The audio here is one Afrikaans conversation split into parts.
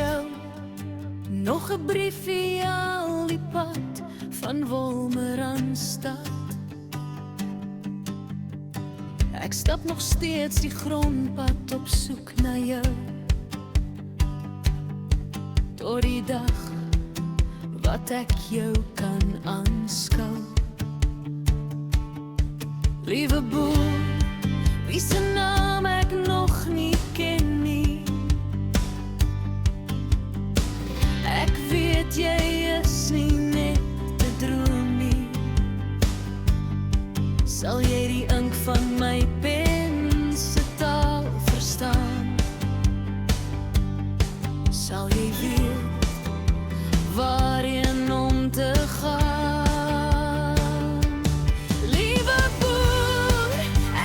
jou. Nog 'n briefie al die pad van Wolmaranstad. Ek stap nog steeds die grondpad op soek na jou. Tot die dag wat ek jou kan aanskou. Liewe boer, wie se naam ek nog nie ken nie. Ek weet jy is nie net 'n droom nie. Sal jy die ink van my pen se taal verstaan? Sal jy weet waarheen om te gaan? Liewe boer,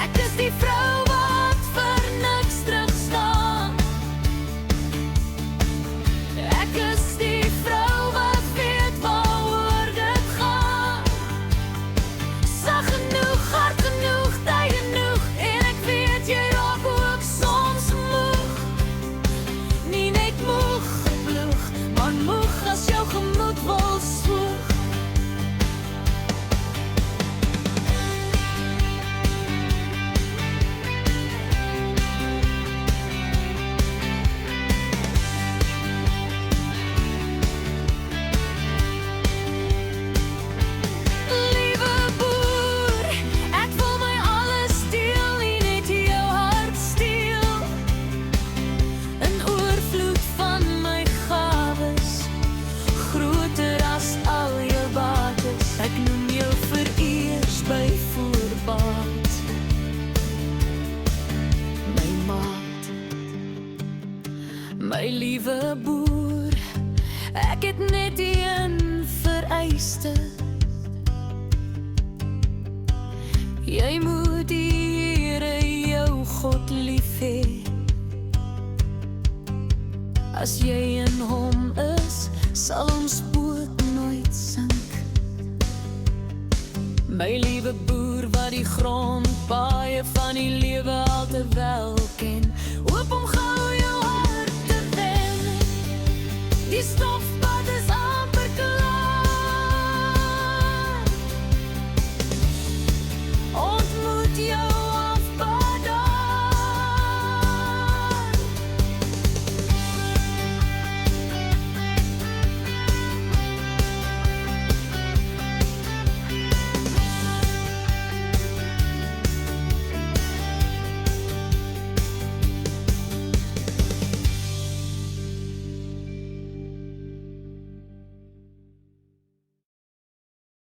ek is die vrou wat vir niks terugstaan. Ek is die vrou wat weet waaroor dit gaan. Sag genoeg, hard genoeg, tyd genoeg, en ek weet jy raak ook soms moeg. Nie net moeg geploeg, maar moeg as jou gemoed wil swoeg. Liewe boer, ek wil my alles steel, nie net jou hart steel. 'N oorvloed van my gawes, groter as al jou bates. Ek noem jou vereers by voorbaat, my maat. My liewe boer, ek het net een vereiste. Jy moet die Here jou God lief hê. As jy in hom is, sal ons boot nooit sink. My liewe boer wat die grondpaaie van die lewe al te wel